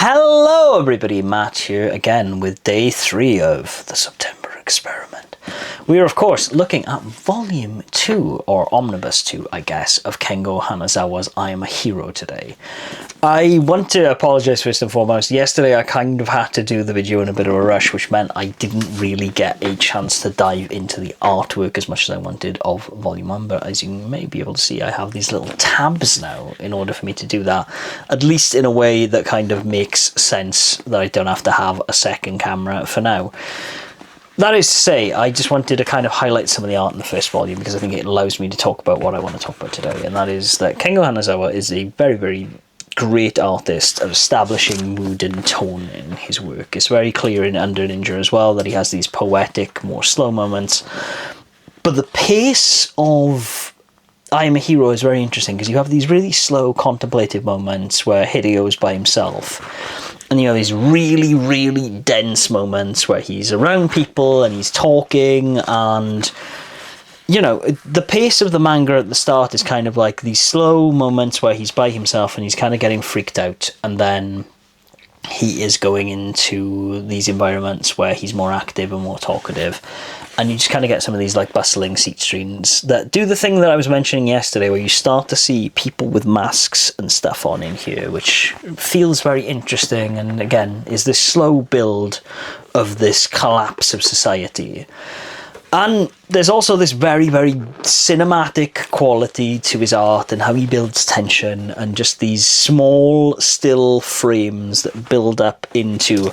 Hello everybody, Matt here again with day 3 of the September experiment. We are of course looking at volume 2, or Omnibus 2 I guess, of Kengo Hanazawa's I Am a Hero today. I want to apologise first and foremost. Yesterday I kind of had to do the video in a bit of a rush, which meant I didn't really get a chance to dive into the artwork as much as I wanted of volume 1, but as you may be able to see, I have these little tabs now in order for me to do that, at least in a way that kind of makes sense that I don't have to have a second camera for now. That is to say, I just wanted to kind of highlight some of the art in the first volume because I think it allows me to talk about what I want to talk about today, and that is that Kengo Hanazawa is a very, very great artist of establishing mood and tone in his work. It's very clear in Under Ninja as well that he has these poetic, more slow moments, but the pace of I Am a Hero is very interesting because you have these really slow contemplative moments where Hideo is by himself, and you have these really, really dense moments where he's around people and he's talking, and you know, the pace of the manga at the start is kind of like these slow moments where he's by himself and he's kind of getting freaked out, and then he is going into these environments where he's more active and more talkative, and you just kind of get some of these like bustling seat scenes that do the thing that I was mentioning yesterday, where you start to see people with masks and stuff on in here, which feels very interesting, and again is this slow build of this collapse of society. And there's also this very, very cinematic quality to his art and how he builds tension, and just these small, still frames that build up into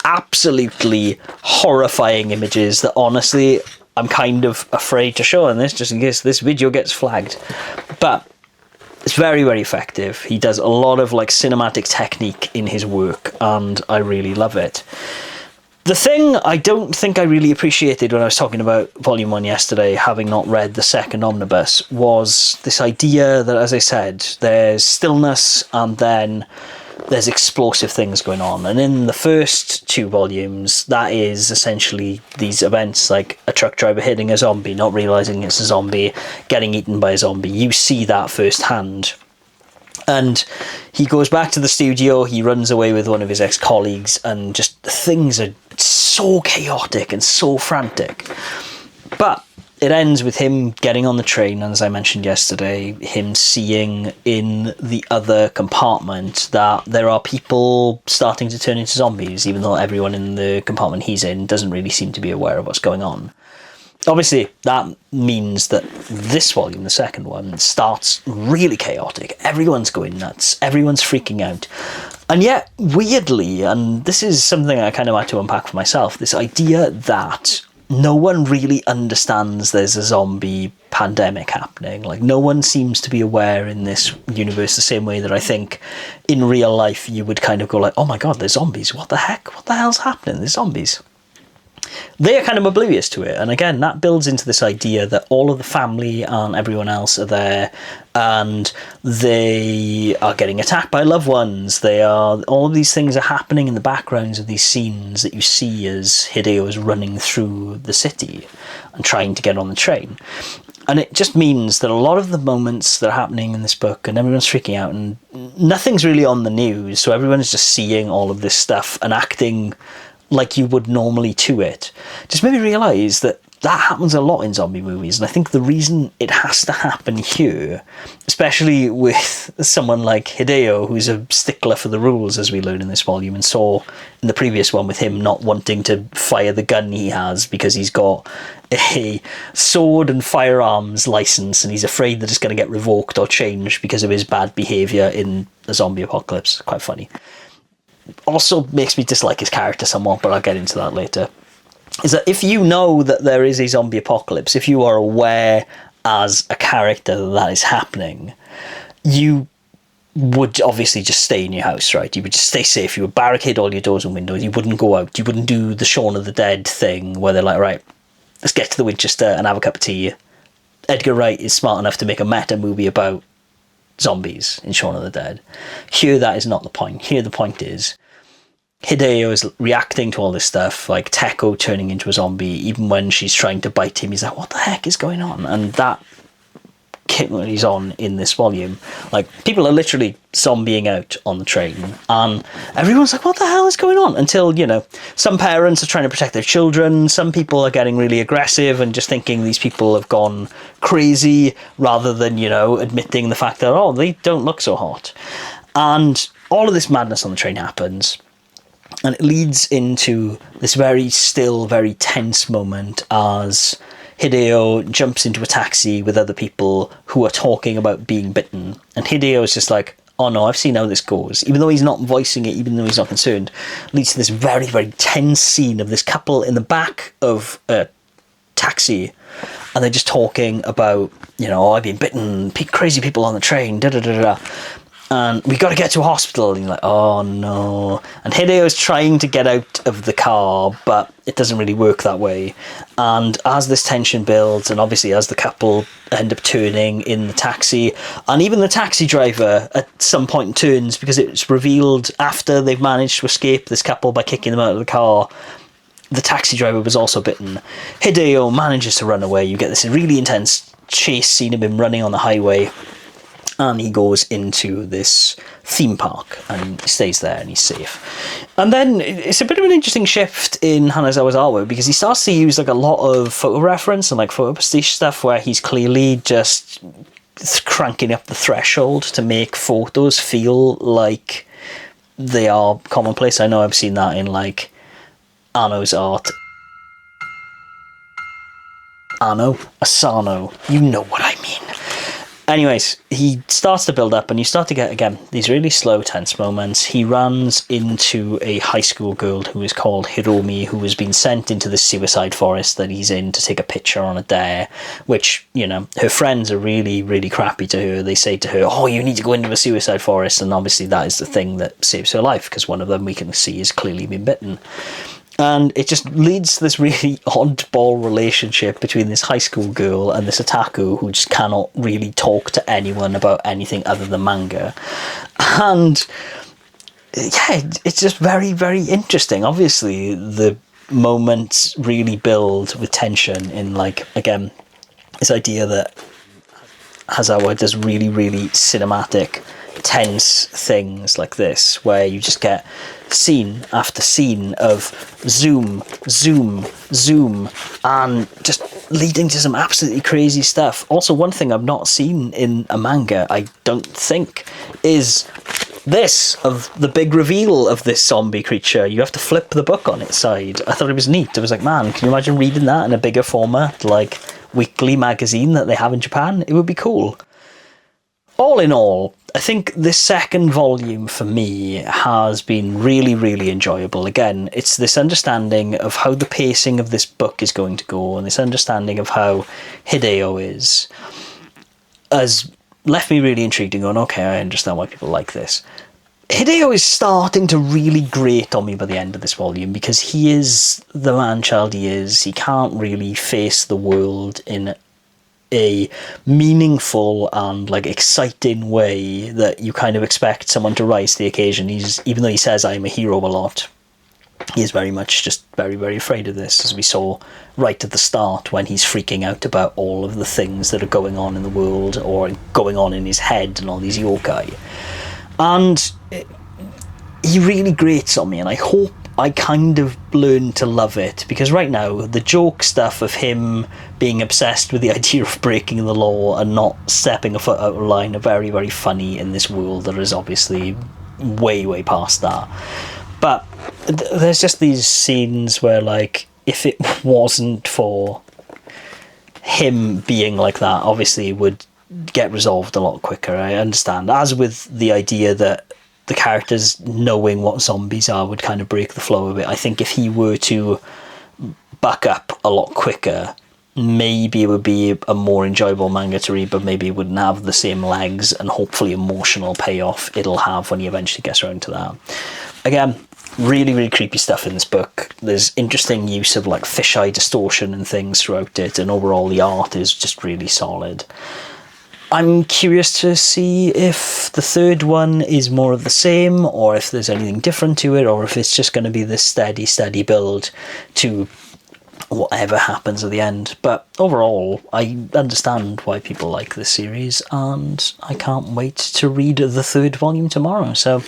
absolutely horrifying images that honestly I'm kind of afraid to show in this, just in case this video gets flagged. But it's very, very effective. He does a lot of like cinematic technique in his work, and I really love it. The thing I don't think I really appreciated when I was talking about Volume 1 yesterday, having not read the second omnibus, was this idea that, as I said, there's stillness and then there's explosive things going on. And in the first 2 volumes, that is essentially these events like a truck driver hitting a zombie, not realising it's a zombie, getting eaten by a zombie. You see that firsthand. And he goes back to the studio, he runs away with one of his ex-colleagues, and just things are so chaotic and so frantic. But it ends with him getting on the train, and as I mentioned yesterday, him seeing in the other compartment that there are people starting to turn into zombies, even though everyone in the compartment he's in doesn't really seem to be aware of what's going on. Obviously, that means that this volume, the second one, starts really chaotic. Everyone's going nuts. Everyone's freaking out. And yet, weirdly, and this is something I kind of had to unpack for myself, this idea that no one really understands there's a zombie pandemic happening. Like, no one seems to be aware in this universe the same way that I think in real life you would kind of go like, oh my god, there's zombies. What the heck? What the hell's happening? There's zombies. They are kind of oblivious to it, and again that builds into this idea that all of the family and everyone else are there, and they are getting attacked by loved ones. All of these things are happening in the backgrounds of these scenes that you see as Hideo is running through the city and trying to get on the train. And it just means that a lot of the moments that are happening in this book, and everyone's freaking out, and nothing's really on the news, so everyone's just seeing all of this stuff and acting like you would normally to it, just made me realise that that happens a lot in zombie movies. And I think the reason it has to happen here, especially with someone like Hideo, who's a stickler for the rules, as we learn in this volume, and saw in the previous one with him not wanting to fire the gun he has because he's got a sword and firearms license and he's afraid that it's going to get revoked or changed because of his bad behaviour in the zombie apocalypse. Quite funny. Also makes me dislike his character somewhat, but I'll get into that later, is that if you know that there is a zombie apocalypse, if you are aware as a character that that is happening, you would obviously just stay in your house, right? You would just stay safe. You would barricade all your doors and windows. You wouldn't go out. You wouldn't do the Shaun of the Dead thing where they're like, right, let's get to the Winchester and have a cup of tea. Edgar Wright is smart enough to make a meta movie about zombies in Shaun of the Dead. Here, that is not the point. Here, the point is Hideo is reacting to all this stuff, like Teko turning into a zombie, even when she's trying to bite him. He's like, what the heck is going on? And that carries on in this volume. Like, people are literally zombieing out on the train, and everyone's like, what the hell is going on? Until, you know, some parents are trying to protect their children, some people are getting really aggressive and just thinking these people have gone crazy, rather than, you know, admitting the fact that, oh, they don't look so hot. And all of this madness on the train happens, and it leads into this very still, very tense moment as Hideo jumps into a taxi with other people who are talking about being bitten. And Hideo is just like, oh no, I've seen how this goes. Even though he's not voicing it, even though he's not concerned, leads to this very, very tense scene of this couple in the back of a taxi. And they're just talking about, you know, oh, I've been bitten, crazy people on the train, da-da-da-da. And we got to get to a hospital. And you're like, oh no. And Hideo's trying to get out of the car, but it doesn't really work that way. And as this tension builds, and obviously as the couple end up turning in the taxi, and even the taxi driver at some point turns, because it's revealed after they've managed to escape this couple by kicking them out of the car, the taxi driver was also bitten. Hideo manages to run away. You get this really intense chase scene of him running on the highway. And he goes into this theme park and he stays there and he's safe. And then it's a bit of an interesting shift in Hanazawa's artwork, because he starts to use like a lot of photo reference and like photo pastiche stuff, where he's clearly just cranking up the threshold to make photos feel like they are commonplace. I know I've seen that in like Anno's art. Anno, Asano, you know what I mean. Anyways, he starts to build up, and you start to get, again, these really slow, tense moments. He runs into a high school girl who is called Hiromi, who has been sent into the suicide forest that he's in to take a picture on a dare, which, you know, her friends are really, really crappy to her. They say to her, oh, you need to go into a suicide forest, and obviously that is the thing that saves her life, because one of them we can see has clearly been bitten. And it just leads to this really oddball relationship between this high school girl and this otaku who just cannot really talk to anyone about anything other than manga. And yeah, it's just very, very interesting. Obviously, the moments really build with tension in, like, again, this idea that Hanazawa does really, really cinematic, tense things like this, where you just get scene after scene of zoom, zoom, zoom, and just leading to some absolutely crazy stuff. Also, one thing I've not seen in a manga, I don't think, is this, of the big reveal of this zombie creature. You have to flip the book on its side. I thought it was neat. I was like, man, can you imagine reading that in a bigger format, like weekly magazine that they have in Japan? It would be cool. All in all, I think this second volume for me has been really, really enjoyable. Again, it's this understanding of how the pacing of this book is going to go, and this understanding of how Hideo is, has left me really intrigued and going, okay, I understand why people like this. Hideo is starting to really grate on me by the end of this volume, because he is the man-child he is. He can't really face the world in a meaningful and like exciting way that you kind of expect someone to rise to the occasion. Even though he says I'm a hero a lot, he is very much just very, very afraid of this, as we saw right at the start when he's freaking out about all of the things that are going on in the world or going on in his head and all these yokai. And he really grates on me, and I hope I kind of learned to love it, because right now the joke stuff of him being obsessed with the idea of breaking the law and not stepping a foot out of line are very, very funny in this world that is obviously way, way past that. But there's just these scenes where, like, if it wasn't for him being like that, obviously it would get resolved a lot quicker. I understand, as with the idea that the characters knowing what zombies are would kind of break the flow of it. I think if he were to buck up a lot quicker, maybe it would be a more enjoyable manga to read, but maybe it wouldn't have the same legs and hopefully emotional payoff it'll have when he eventually gets around to that. Again, really, really creepy stuff in this book. There's interesting use of like fisheye distortion and things throughout it, and overall the art is just really solid. I'm curious to see if the third one is more of the same, or if there's anything different to it, or if it's just going to be this steady, steady build to whatever happens at the end. But overall, I understand why people like this series, and I can't wait to read the third volume tomorrow. So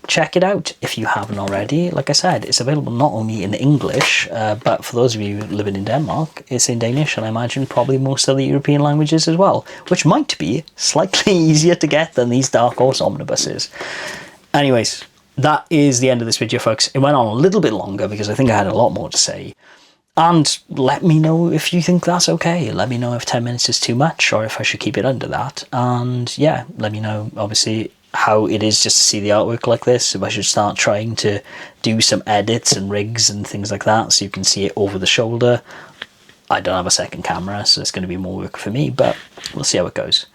check it out if you haven't already. Like I said, it's available not only in English, but for those of you living in Denmark, it's in Danish, and I imagine probably most other European languages as well, which might be slightly easier to get than these Dark Horse omnibuses. Anyways, that is the end of this video, folks. It went on a little bit longer because I think I had a lot more to say. And let me know if you think that's okay. Let me know if 10 minutes is too much or if I should keep it under that. And yeah, let me know, obviously, how it is just to see the artwork like this. If I should start trying to do some edits and rigs and things like that so you can see it over the shoulder. I don't have a second camera, so it's going to be more work for me, but we'll see how it goes.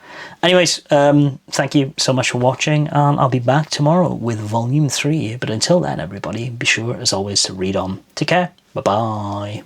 Anyways, thank you so much for watching, and I'll be back tomorrow with Volume 3. But until then, everybody, be sure, as always, to read on. Take care. Bye-bye.